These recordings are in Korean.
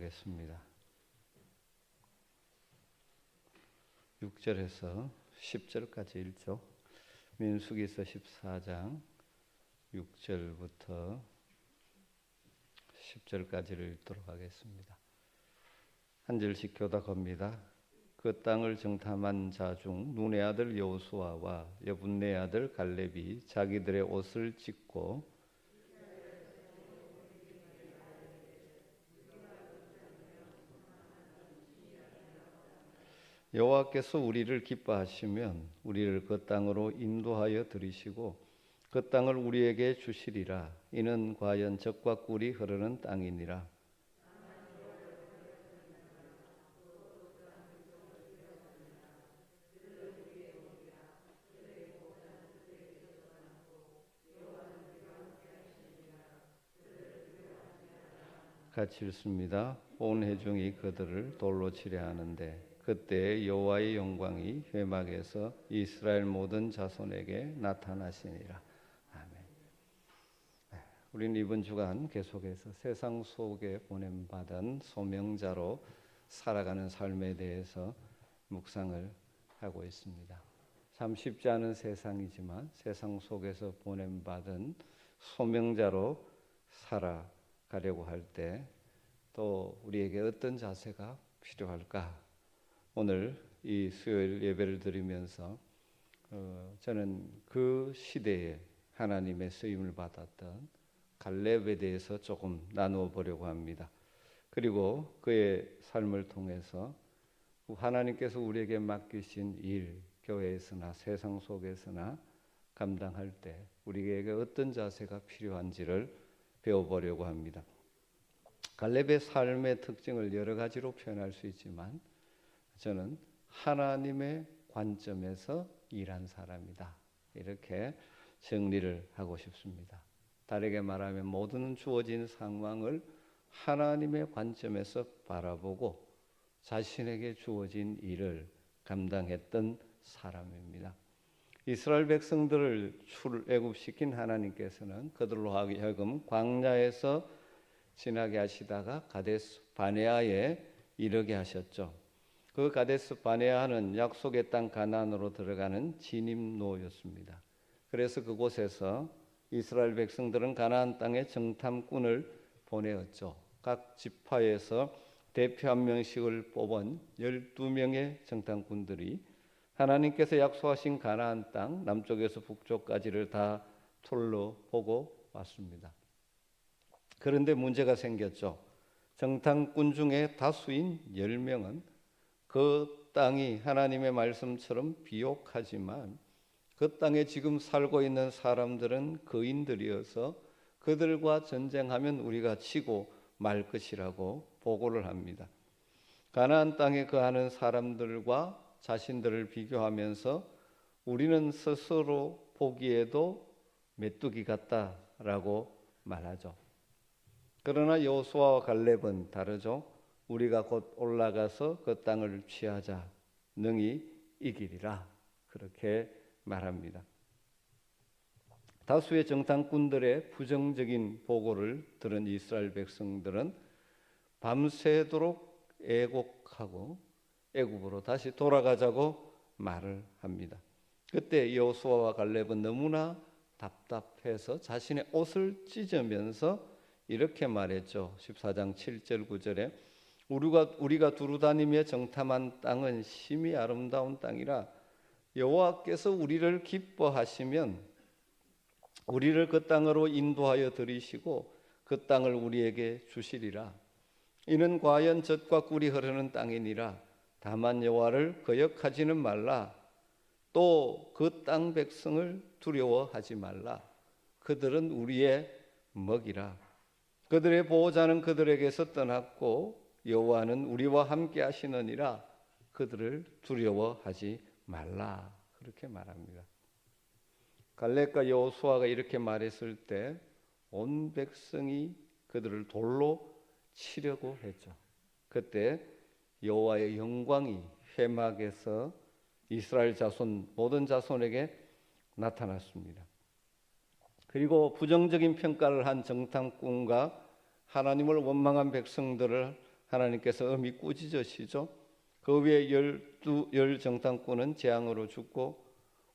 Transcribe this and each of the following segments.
하겠습니다. 6절에서 10절까지 읽죠. 민수기서 14장 6절부터 10절까지를 읽도록 하겠습니다. 한 절씩 교독합니다. 그 땅을 정탐한 자 중 눈의 아들 여호수아와 여분네 아들 갈렙이 자기들의 옷을 찢고 여호와께서 우리를 기뻐하시면 우리를 그 땅으로 인도하여 들이시고 그 땅을 우리에게 주시리라. 이는 과연 젖과 꿀이 흐르는 땅이니라. 같이 읽습니다. 온 회중이 그들을 돌로 치려 하는데 그때 여호와의 영광이 회막에서 이스라엘 모든 자손에게 나타나시니라. 아멘. 우리는 이번 주간 계속해서 세상 속에 보냄받은 소명자로 살아가는 삶에 대해서 묵상을 하고 있습니다. 참 쉽지 않은 세상이지만 세상 속에서 보냄받은 소명자로 살아가려고 할 때 또 우리에게 어떤 자세가 필요할까? 오늘 이 수요일 예배를 드리면서 저는 그 시대에 하나님의 쓰임을 받았던 갈렙에 대해서 조금 나누어 보려고 합니다. 그리고 그의 삶을 통해서 하나님께서 우리에게 맡기신 일, 교회에서나 세상 속에서나 감당할 때 우리에게 어떤 자세가 필요한지를 배워보려고 합니다. 갈렙의 삶의 특징을 여러 가지로 표현할 수 있지만 저는 하나님의 관점에서 일한 사람이다. 이렇게 정리를 하고 싶습니다. 다르게 말하면 모든 주어진 상황을 하나님의 관점에서 바라보고 자신에게 주어진 일을 감당했던 사람입니다. 이스라엘 백성들을 출애굽시킨 하나님께서는 그들로 하여금 광야에서 지나게 하시다가 가데스 바네아에 이르게 하셨죠. 그 가데스 바네아는 약속의 땅 가나안으로 들어가는 진입로였습니다. 그래서 그곳에서 이스라엘 백성들은 가나안 땅에 정탐꾼을 보내었죠. 각 지파에서 대표 한 명씩을 뽑은 12명의 정탐꾼들이 하나님께서 약속하신 가나안 땅 남쪽에서 북쪽까지를 다 둘러보고 왔습니다. 그런데 문제가 생겼죠. 정탐꾼 중에 다수인 10명은 그 땅이 하나님의 말씀처럼 비옥하지만 그 땅에 지금 살고 있는 사람들은 거인들이어서 그들과 전쟁하면 우리가 치고 말 것이라고 보고를 합니다. 가나안 땅에 거하는 사람들과 자신들을 비교하면서 우리는 스스로 보기에도 메뚜기 같다라고 말하죠. 그러나 여호수아와 갈렙은 다르죠. 우리가 곧 올라가서 그 땅을 취하자 능히 이기리라 그렇게 말합니다. 다수의 정탐꾼들의 부정적인 보고를 들은 이스라엘 백성들은 밤새도록 애곡하고 애굽으로 다시 돌아가자고 말을 합니다. 그때 여호수아와 갈렙은 너무나 답답해서 자신의 옷을 찢으면서 이렇게 말했죠. 14장 7절 9절에 우리가 두루다니며 정탐한 땅은 심히 아름다운 땅이라 여호와께서 우리를 기뻐하시면 우리를 그 땅으로 인도하여 들이시고 그 땅을 우리에게 주시리라. 이는 과연 젖과 꿀이 흐르는 땅이니라. 다만 여호와를 거역하지는 말라. 또 그 땅 백성을 두려워하지 말라. 그들은 우리의 먹이라. 그들의 보호자는 그들에게서 떠났고 여호와는 우리와 함께 하시느니라. 그들을 두려워하지 말라. 그렇게 말합니다. 갈렙과 여호수아가 이렇게 말했을 때 온 백성이 그들을 돌로 치려고 했죠. 그때 여호와의 영광이 회막에서 이스라엘 자손 모든 자손에게 나타났습니다. 그리고 부정적인 평가를 한 정탐꾼과 하나님을 원망한 백성들을 하나님께서 엄히 꾸짖으시죠. 그 위에 열 정탐꾼은 재앙으로 죽고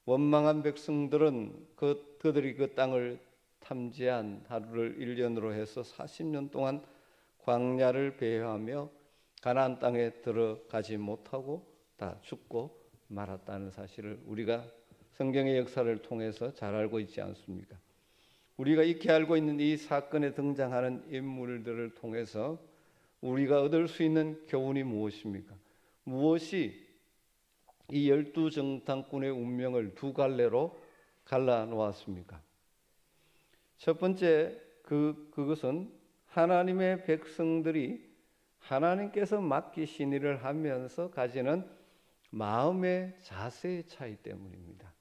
원망한 백성들은 그들이 그 땅을 탐지한 하루를 1년으로 해서 40년 동안 광야를 배회하며 가나안 땅에 들어가지 못하고 다 죽고 말았다는 사실을 우리가 성경의 역사를 통해서 잘 알고 있지 않습니까? 우리가 익히 알고 있는 이 사건에 등장하는 인물들을 통해서 우리가 얻을 수 있는 교훈이 무엇입니까? 무엇이 이 12정탐꾼의 운명을 두 갈래로 갈라 놓았습니까? 첫 번째 그것은 하나님의 백성들이 하나님께서 맡기신 일을 하면서 가지는 마음의 자세의 차이 때문입니다.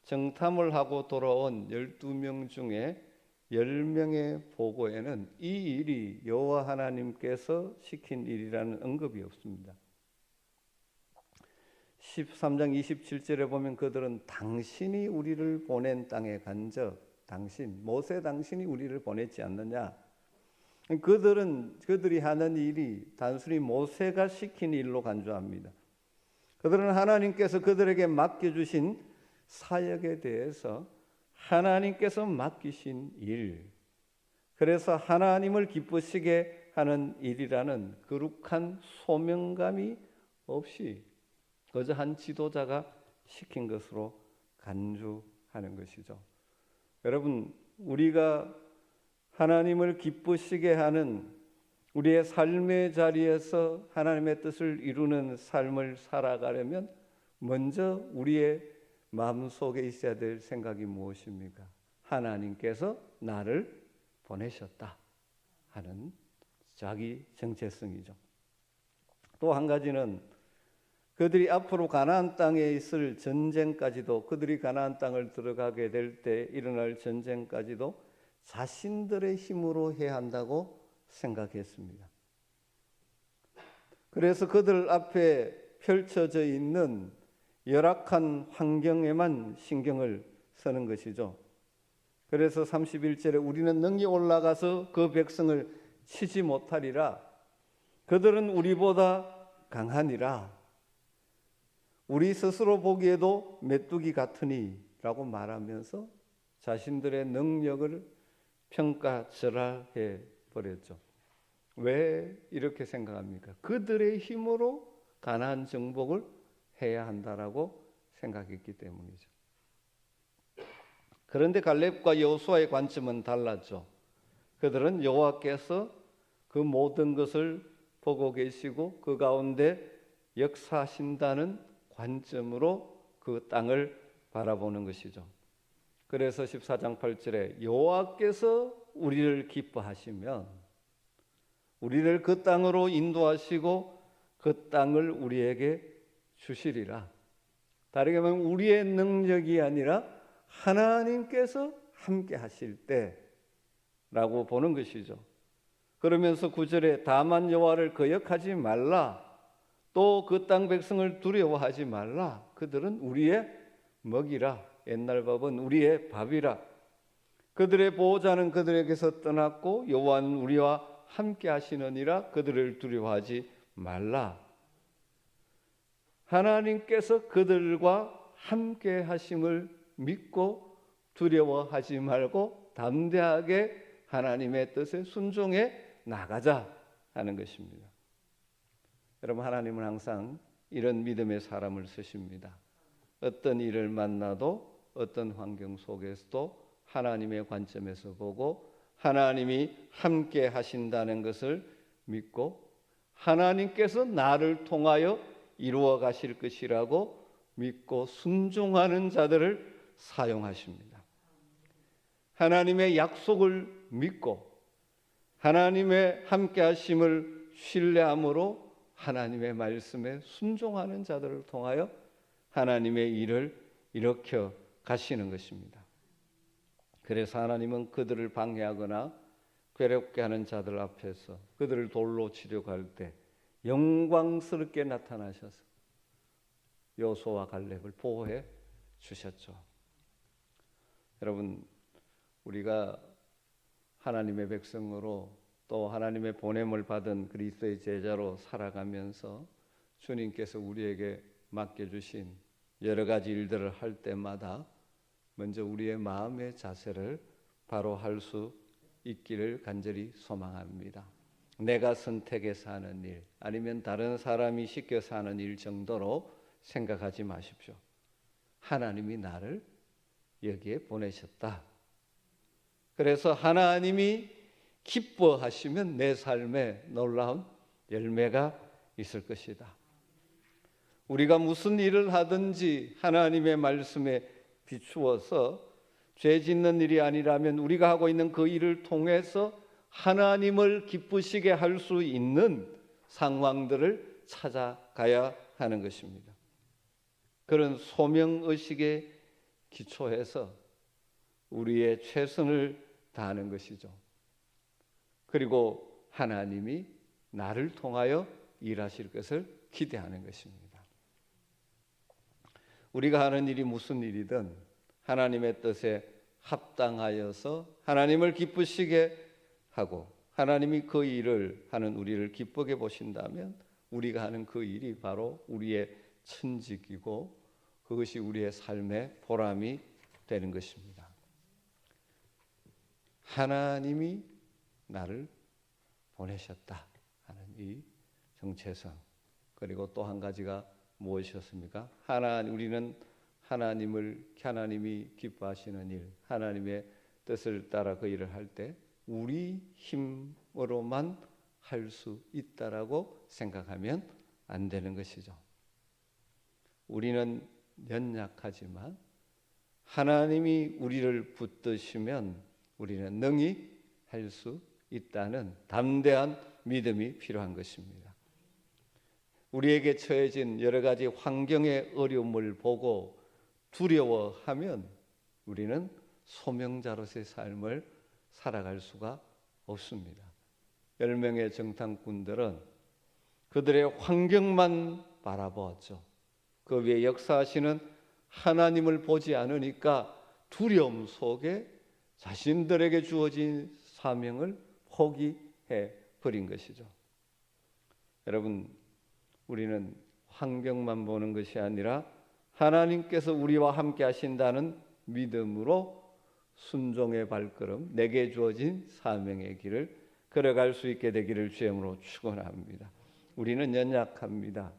정탐을 하고 돌아온 12명 중에 10명의 보고에는 이 일이 여호와 하나님께서 시킨 일이라는 언급이 없습니다. 13장 27절에 보면 그들은 당신이 우리를 보낸 땅에 간적 모세 당신이 우리를 보냈지 않느냐. 그들이 하는 일이 단순히 모세가 시킨 일로 간주합니다. 그들은 하나님께서 그들에게 맡겨주신 사역에 대해서 하나님께서 맡기신 일, 그래서 하나님을 기쁘시게 하는 일이라는 거룩한 소명감이 없이 그저 한 지도자가 시킨 것으로 간주하는 것이죠. 여러분, 우리가 하나님을 기쁘시게 하는 우리의 삶의 자리에서 하나님의 뜻을 이루는 삶을 살아가려면 먼저 우리의 마음속에 있어야 될 생각이 무엇입니까? 하나님께서 나를 보내셨다 하는 자기 정체성이죠. 또 한 가지는 그들이 앞으로 가나안 땅에 있을 전쟁까지도, 그들이 가나안 땅을 들어가게 될 때 일어날 전쟁까지도 자신들의 힘으로 해야 한다고 생각했습니다. 그래서 그들 앞에 펼쳐져 있는 열악한 환경에만 신경을 쓰는 것이죠. 그래서 31절에 우리는 능히 올라가서 그 백성을 치지 못하리라. 그들은 우리보다 강하니라. 우리 스스로 보기에도 메뚜기 같으니 라고 말하면서 자신들의 능력을 평가절하해 버렸죠. 왜 이렇게 생각합니까? 그들의 힘으로 가나안 정복을 해야 한다라고 생각했기 때문이죠. 그런데 갈렙과 여호수아의 관점은 달랐죠. 그들은 여호와께서 그 모든 것을 보고 계시고 그 가운데 역사하신다는 관점으로 그 땅을 바라보는 것이죠. 그래서 14장 8절에 여호와께서 우리를 기뻐하시면 우리를 그 땅으로 인도하시고 그 땅을 우리에게 주시리라. 다르게 말하면 우리의 능력이 아니라 하나님께서 함께 하실 때라고 보는 것이죠. 그러면서 9절에 다만 여호와를 거역하지 말라. 또 그 땅 백성을 두려워하지 말라. 그들은 우리의 먹이라. 옛날 밥은 우리의 밥이라. 그들의 보호자는 그들에게서 떠났고 여호와는 우리와 함께 하시느니라. 그들을 두려워하지 말라. 하나님께서 그들과 함께 하심을 믿고 두려워하지 말고 담대하게 하나님의 뜻에 순종해 나가자 하는 것입니다. 여러분, 하나님은 항상 이런 믿음의 사람을 쓰십니다. 어떤 일을 만나도 어떤 환경 속에서도 하나님의 관점에서 보고 하나님이 함께 하신다는 것을 믿고 하나님께서 나를 통하여 이루어 가실 것이라고 믿고 순종하는 자들을 사용하십니다. 하나님의 약속을 믿고 하나님의 함께 하심을 신뢰함으로 하나님의 말씀에 순종하는 자들을 통하여 하나님의 일을 일으켜 가시는 것입니다. 그래서 하나님은 그들을 방해하거나 괴롭게 하는 자들 앞에서 그들을 돌로 치려고 할 때 영광스럽게 나타나셔서 여호수아와 갈렙을 보호해 주셨죠. 여러분, 우리가 하나님의 백성으로 또 하나님의 보냄을 받은 그리스도의 제자로 살아가면서 주님께서 우리에게 맡겨주신 여러 가지 일들을 할 때마다 먼저 우리의 마음의 자세를 바로 할 수 있기를 간절히 소망합니다. 내가 선택해서 하는 일 아니면 다른 사람이 시켜서 하는 일 정도로 생각하지 마십시오. 하나님이 나를 여기에 보내셨다. 그래서 하나님이 기뻐하시면 내 삶에 놀라운 열매가 있을 것이다. 우리가 무슨 일을 하든지 하나님의 말씀에 비추어서 죄 짓는 일이 아니라면 우리가 하고 있는 그 일을 통해서 하나님을 기쁘시게 할 수 있는 상황들을 찾아가야 하는 것입니다. 그런 소명의식에 기초해서 우리의 최선을 다하는 것이죠. 그리고 하나님이 나를 통하여 일하실 것을 기대하는 것입니다. 우리가 하는 일이 무슨 일이든 하나님의 뜻에 합당하여서 하나님을 기쁘시게 하고 하나님이 그 일을 하는 우리를 기쁘게 보신다면 우리가 하는 그 일이 바로 우리의 천직이고 그것이 우리의 삶의 보람이 되는 것입니다. 하나님이 나를 보내셨다 하는 이 정체성, 그리고 또 한 가지가 무엇이었습니까? 우리는 하나님이 기뻐하시는 일, 하나님의 뜻을 따라 그 일을 할 때 우리 힘으로만 할 수 있다라고 생각하면 안 되는 것이죠. 우리는 연약하지만 하나님이 우리를 붙드시면 우리는 능히 할 수 있다는 담대한 믿음이 필요한 것입니다. 우리에게 처해진 여러 가지 환경의 어려움을 보고 두려워하면 우리는 소명자로서의 삶을 살아갈 수가 없습니다. 10명의 정탐꾼들은 그들의 환경만 바라보았죠. 그 위에 역사하시는 하나님을 보지 않으니까 두려움 속에 자신들에게 주어진 사명을 포기해 버린 것이죠. 여러분, 우리는 환경만 보는 것이 아니라 하나님께서 우리와 함께 하신다는 믿음으로 순종의 발걸음, 내게 주어진 사명의 길을 걸어갈 수 있게 되기를 주님으로 축원합니다. 우리는 연약합니다.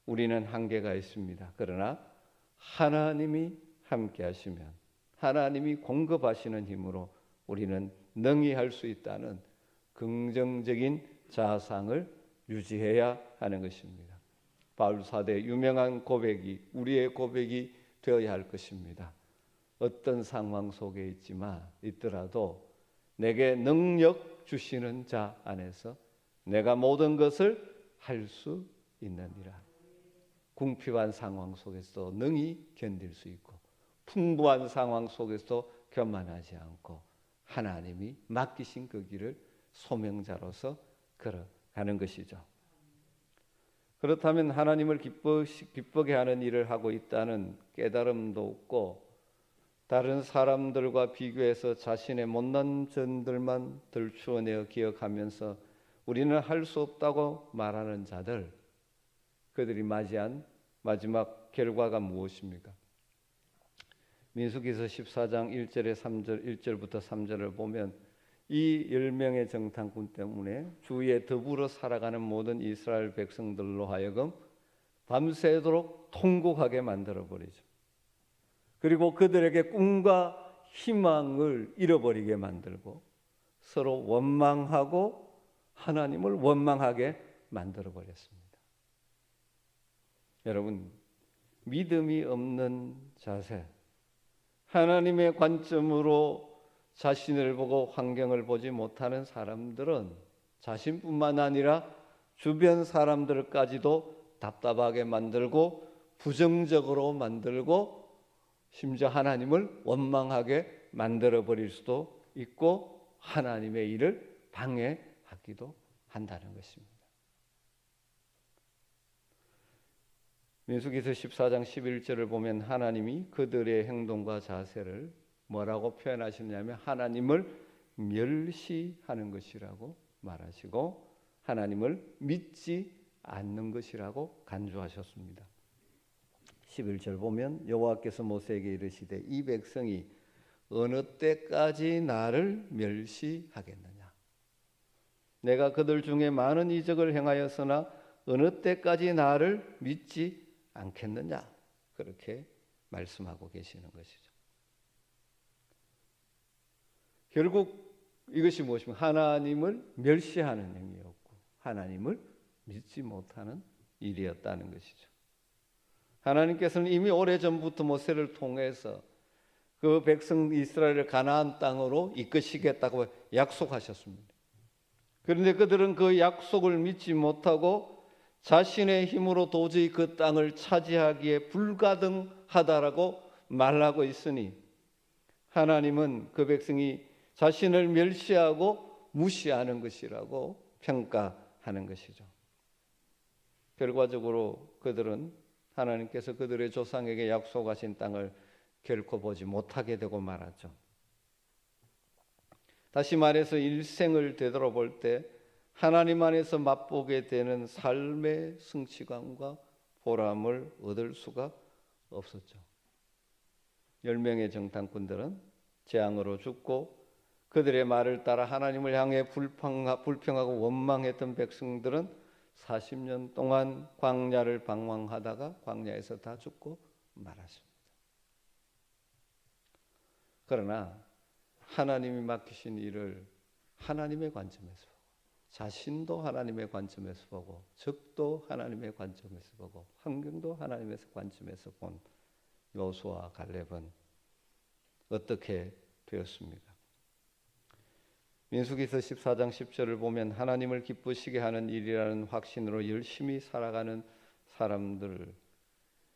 우리는 한계가 있습니다. 그러나 하나님이 함께 하시면, 하나님이 공급하시는 힘으로 우리는 능히 할 수 있다는 긍정적인 자상을 유지해야 하는 것입니다. 바울 사도의 유명한 고백이 우리의 고백이 되어야 할 것입니다. 어떤 상황 속에 있더라도 내게 능력 주시는 자 안에서 내가 모든 것을 할 수 있느니라. 궁핍한 상황 속에서 능히 견딜 수 있고 풍부한 상황 속에서 교만하지 않고 하나님이 맡기신 그 길을 소명자로서 걸어가는 것이죠. 그렇다면 하나님을 기쁘게 하는 일을 하고 있다는 깨달음도 없고 다른 사람들과 비교해서 자신의 못난 점들만 들추어내어 기억하면서 우리는 할 수 없다고 말하는 자들, 그들이 맞이한 마지막 결과가 무엇입니까? 민수기서 14장 1절부터 3절을 보면 이 10명의 정탐꾼 때문에 주위에 더불어 살아가는 모든 이스라엘 백성들로 하여금 밤새도록 통곡하게 만들어버리죠. 그리고 그들에게 꿈과 희망을 잃어버리게 만들고 서로 원망하고 하나님을 원망하게 만들어버렸습니다. 여러분, 믿음이 없는 자세, 하나님의 관점으로 자신을 보고 환경을 보지 못하는 사람들은 자신뿐만 아니라 주변 사람들까지도 답답하게 만들고 부정적으로 만들고 심지어 하나님을 원망하게 만들어버릴 수도 있고 하나님의 일을 방해하기도 한다는 것입니다. 민수기서 14장 11절을 보면 하나님이 그들의 행동과 자세를 뭐라고 표현하셨냐면 하나님을 멸시하는 것이라고 말하시고 하나님을 믿지 않는 것이라고 간주하셨습니다. 11절 보면 여호와께서 모세에게 이르시되 이 백성이 어느 때까지 나를 멸시하겠느냐. 내가 그들 중에 많은 이적을 행하였으나 어느 때까지 나를 믿지 않겠느냐. 그렇게 말씀하고 계시는 것이죠. 결국 이것이 무엇이면 하나님을 멸시하는 행위였고 하나님을 믿지 못하는 일이었다는 것이죠. 하나님께서는 이미 오래전부터 모세를 통해서 그 백성 이스라엘을 가나안 땅으로 이끄시겠다고 약속하셨습니다. 그런데 그들은 그 약속을 믿지 못하고 자신의 힘으로 도저히 그 땅을 차지하기에 불가능하다라고 말하고 있으니 하나님은 그 백성이 자신을 멸시하고 무시하는 것이라고 평가하는 것이죠. 결과적으로 그들은 하나님께서 그들의 조상에게 약속하신 땅을 결코 보지 못하게 되고 말았죠. 다시 말해서 일생을 되돌아볼 때 하나님 안에서 맛보게 되는 삶의 성취감과 보람을 얻을 수가 없었죠. 10명의 정탐꾼들은 재앙으로 죽고 그들의 말을 따라 하나님을 향해 불평하고 원망했던 백성들은 40년 동안 광야를 방황하다가 광야에서 다 죽고 말았습니다. 그러나 하나님이 맡기신 일을 하나님의 관점에서 보고 자신도 하나님의 관점에서 보고 적도 하나님의 관점에서 보고 환경도 하나님의 관점에서 본 여호수아와 갈렙은 어떻게 되었습니까? 민수기서 14장 10절을 보면 하나님을 기쁘시게 하는 일이라는 확신으로 열심히 살아가는 사람들,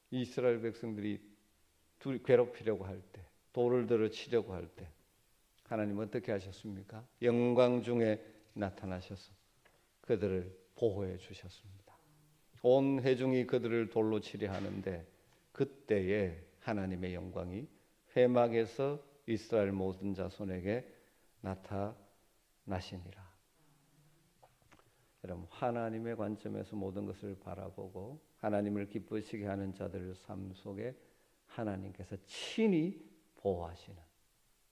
이스라엘 백성들이 괴롭히려고 할 때, 돌을 들어 치려고 할 때 하나님은 어떻게 하셨습니까? 영광 중에 나타나셔서 그들을 보호해 주셨습니다. 온 회중이 그들을 돌로 치려 하는데 그때에 하나님의 영광이 회막에서 이스라엘 모든 자손에게 나타나시니라. 여러분, 하나님의 관점에서 모든 것을 바라보고 하나님을 기쁘시게 하는 자들의 삶 속에 하나님께서 친히 보호하시는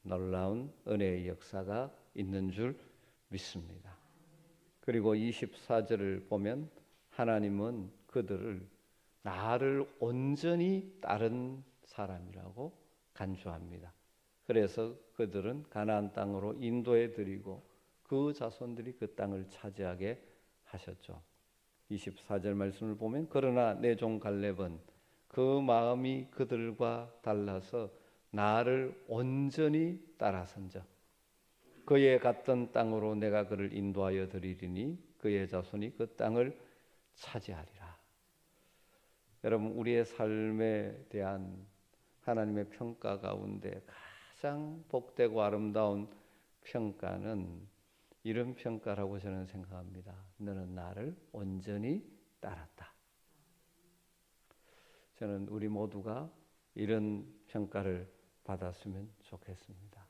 놀라운 은혜의 역사가 있는 줄 믿습니다. 그리고 24절을 보면 하나님은 그들을 나를 온전히 따른 사람이라고 간주합니다. 그래서 그들은 가나안 땅으로 인도해 드리고 그 자손들이 그 땅을 차지하게 하셨죠. 24절 말씀을 보면 그러나 내 종 갈렙은 그 마음이 그들과 달라서 나를 온전히 따라선적 그의 갔던 땅으로 내가 그를 인도하여 드리리니 그의 자손이 그 땅을 차지하리라. 여러분, 우리의 삶에 대한 하나님의 평가 가운데 가장 복되고 아름다운 평가는 이런 평가라고 저는 생각합니다. 너는 나를 온전히 따랐다. 저는 우리 모두가 이런 평가를 받았으면 좋겠습니다.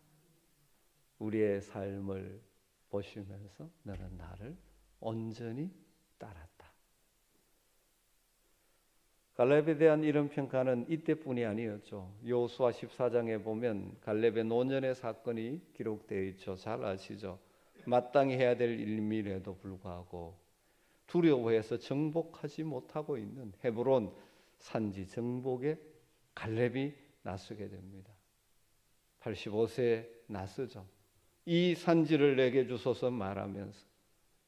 우리의 삶을 보시면서 너는 나를 온전히 따랐다. 갈렙에 대한 이런 평가는 이때뿐이 아니었죠. 여호수아 14장에 보면 갈렙의 노년의 사건이 기록되어 있죠. 잘 아시죠? 마땅히 해야 될 일임에도 불구하고 두려워해서 정복하지 못하고 있는 헤브론 산지 정복에 갈렙이 나서게 됩니다. 85세에 나서죠. 이 산지를 내게 주소서 말하면서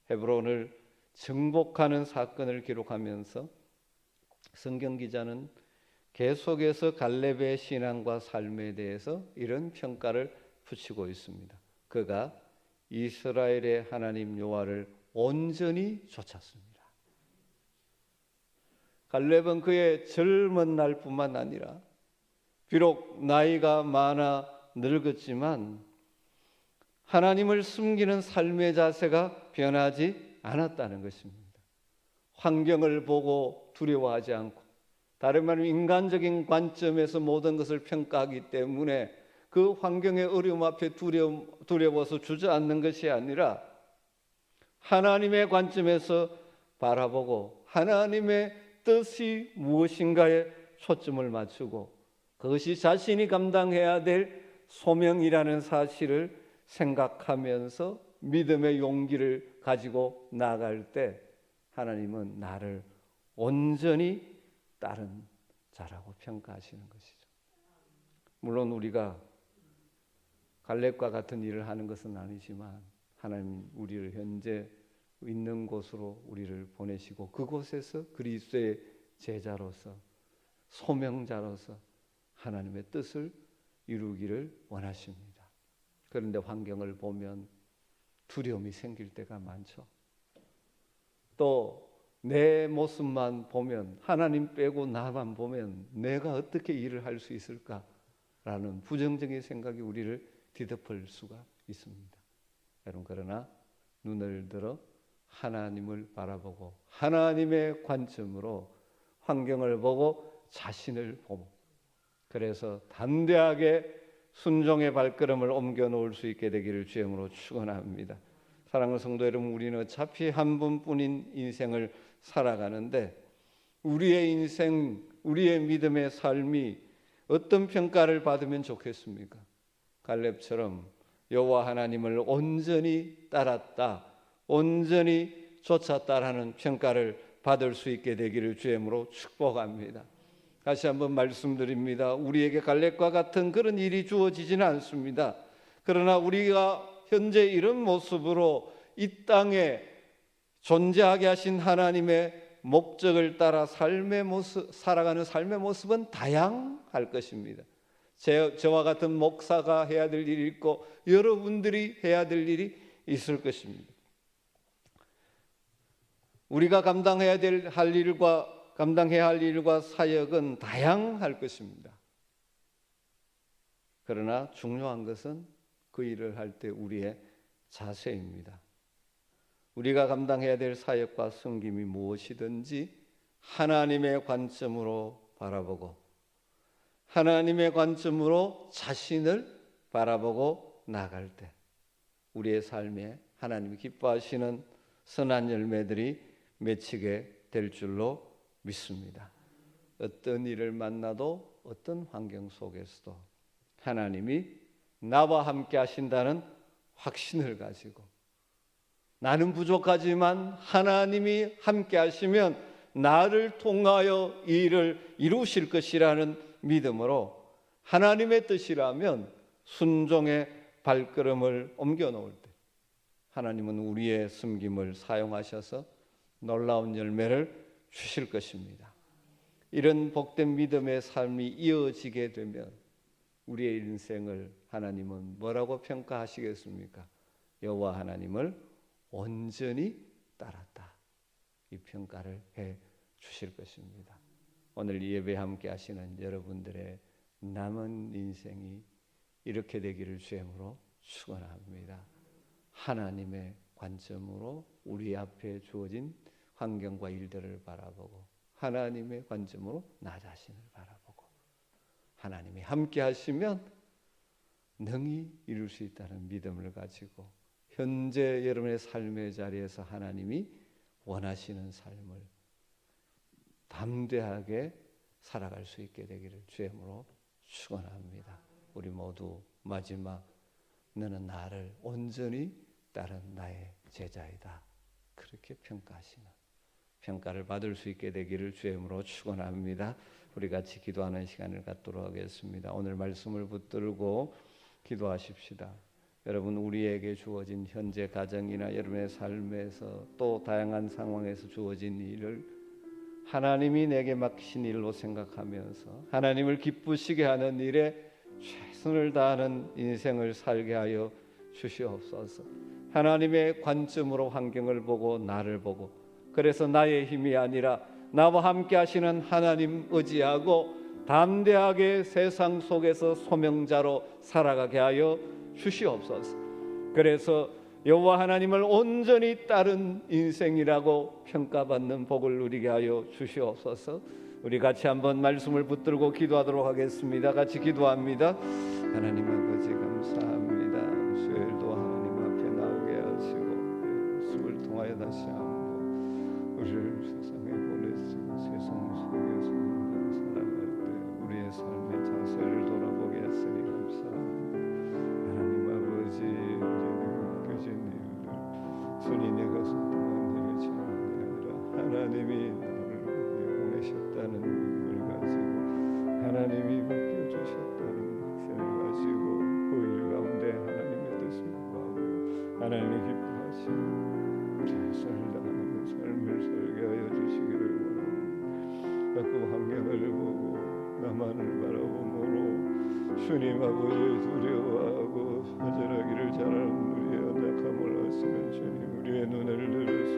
헤브론을 정복하는 사건을 기록하면서 성경 기자는 계속해서 갈렙의 신앙과 삶에 대해서 이런 평가를 붙이고 있습니다. 그가 이스라엘의 하나님 여호와를 온전히 좇았습니다. 갈렙은 그의 젊은 날뿐만 아니라 비록 나이가 많아 늙었지만 하나님을 숨기는 삶의 자세가 변하지 않았다는 것입니다. 환경을 보고 두려워하지 않고 다른 말로 인간적인 관점에서 모든 것을 평가하기 때문에 그 환경의 어려움 앞에 두려워서 주저앉는 것이 아니라 하나님의 관점에서 바라보고 하나님의 뜻이 무엇인가에 초점을 맞추고 그것이 자신이 감당해야 될 소명이라는 사실을 생각하면서 믿음의 용기를 가지고 나아갈 때 하나님은 나를 온전히 따른 자라고 평가하시는 것이죠. 물론 우리가 갈렙과 같은 일을 하는 것은 아니지만 하나님 우리를 현재 있는 곳으로 우리를 보내시고 그곳에서 그리스도의 제자로서 소명자로서 하나님의 뜻을 이루기를 원하십니다. 그런데 환경을 보면 두려움이 생길 때가 많죠. 또 내 모습만 보면 하나님 빼고 나만 보면 내가 어떻게 일을 할 수 있을까라는 부정적인 생각이 우리를 뒤덮을 수가 있습니다. 여러분 그러나 눈을 들어 하나님을 바라보고 하나님의 관점으로 환경을 보고 자신을 보고 그래서 담대하게 순종의 발걸음을 옮겨 놓을 수 있게 되기를 주님으로 축원합니다. 사랑하는 성도 여러분, 우리는 어차피 한 번뿐인 인생을 살아가는데 우리의 인생, 우리의 믿음의 삶이 어떤 평가를 받으면 좋겠습니까? 갈렙처럼 여호와 하나님을 온전히 따랐다, 온전히 쫓았다라는 평가를 받을 수 있게 되기를 주님으로 축복합니다. 다시 한번 말씀드립니다. 우리에게 갈렙과 같은 그런 일이 주어지지는 않습니다. 그러나 우리가 현재 이런 모습으로 이 땅에 존재하게 하신 하나님의 목적을 따라 살아가는 삶의 모습은 다양할 것입니다. 저와 같은 목사가 해야 될 일이 있고 여러분들이 해야 될 일이 있을 것입니다. 우리가 감당해야 할 일과 사역은 다양할 것입니다. 그러나 중요한 것은 그 일을 할 때 우리의 자세입니다. 우리가 감당해야 될 사역과 섬김이 무엇이든지 하나님의 관점으로 바라보고 하나님의 관점으로 자신을 바라보고 나아갈 때 우리의 삶에 하나님이 기뻐하시는 선한 열매들이 맺히게 될 줄로 믿습니다. 어떤 일을 만나도 어떤 환경 속에서도 하나님이 나와 함께 하신다는 확신을 가지고 나는 부족하지만 하나님이 함께 하시면 나를 통하여 이 일을 이루실 것이라는 믿음으로 하나님의 뜻이라면 순종의 발걸음을 옮겨 놓을 때 하나님은 우리의 섬김을 사용하셔서 놀라운 열매를 주실 것입니다. 이런 복된 믿음의 삶이 이어지게 되면 우리의 인생을 하나님은 뭐라고 평가하시겠습니까? 여호와 하나님을 온전히 따랐다. 이 평가를 해 주실 것입니다. 오늘 이 예배 함께 하시는 여러분들의 남은 인생이 이렇게 되기를 주님으로 축원합니다. 하나님의 관점으로 우리 앞에 주어진 환경과 일들을 바라보고 하나님의 관점으로 나 자신을 바라보고 하나님이 함께 하시면 능히 이룰 수 있다는 믿음을 가지고 현재 여러분의 삶의 자리에서 하나님이 원하시는 삶을 담대하게 살아갈 수 있게 되기를 주님으로 축원합니다. 우리 모두 마지막 너는 나를 온전히 따른 나의 제자이다. 그렇게 평가하시는 평가를 받을 수 있게 되기를 주님으로 축원합니다. 우리 같이 기도하는 시간을 갖도록 하겠습니다. 오늘 말씀을 붙들고 기도하십시다. 여러분 우리에게 주어진 현재 가정이나 여러분의 삶에서 또 다양한 상황에서 주어진 일을 하나님이 내게 맡기신 일로 생각하면서 하나님을 기쁘시게 하는 일에 최선을 다하는 인생을 살게 하여 주시옵소서. 하나님의 관점으로 환경을 보고 나를 보고 그래서 나의 힘이 아니라 나와 함께 하시는 하나님 의지하고 담대하게 세상 속에서 소명자로 살아가게 하여 주시옵소서. 그래서 여호와 하나님을 온전히 따른 인생이라고 평가받는 복을 누리게 하여 주시옵소서. 우리 같이 한번 말씀을 붙들고 기도하도록 하겠습니다. 같이 기도합니다. 하나님 아버지 감사합니다. 수요일도 하나님 앞에 나오게 하시고 말씀을 통하여 하나님이 나를 보내셨다는 믿음을 가지고 하나님이 맡겨주셨다는 믿음을 가지고 그 일 가운데 하나님의 뜻을 구하고 하나님이 기뻐하시는 최선을 다하는 삶을 살게 하여 주시기를 원합니다. 자꾸 환경을 보고 나만을 바라보므로 주님 아버지의 두려워하고 좌절하기를 잘하는 우리의 연약함을 아시는 주님, 우리의 눈을 들어서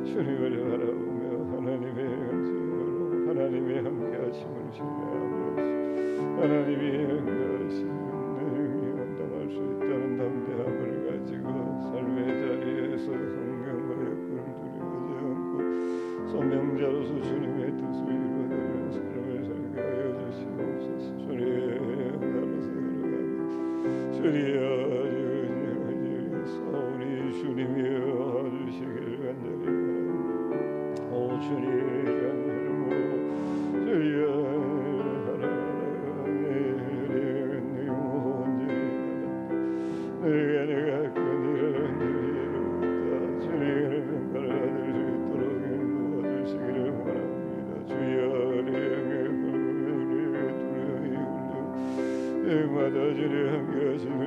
주님을 바라보며 하나님의 영생으로 하나님의 함께하심을 신뢰하며 하나님이 함께하시는 능히 감당할 수 있다는 담대함을 가지고 삶의 자리에서 성경과 역할을 두려워하지 않고 선명자로서 주님의 뜻을 이루어내는 삶을 살게 하여 주시옵소서. 주님 나라서 걸어가며 주님 싸우니 주님이여 주시기를 간절히 바랍니다. 오 주님 간절히 주여 내가 그 일을 이루었다. 주님을 바라볼 수 있도록 도와주시기를 바랍니다. 주여 우리에게 두려움이 울려 때마다 주님 함께하심을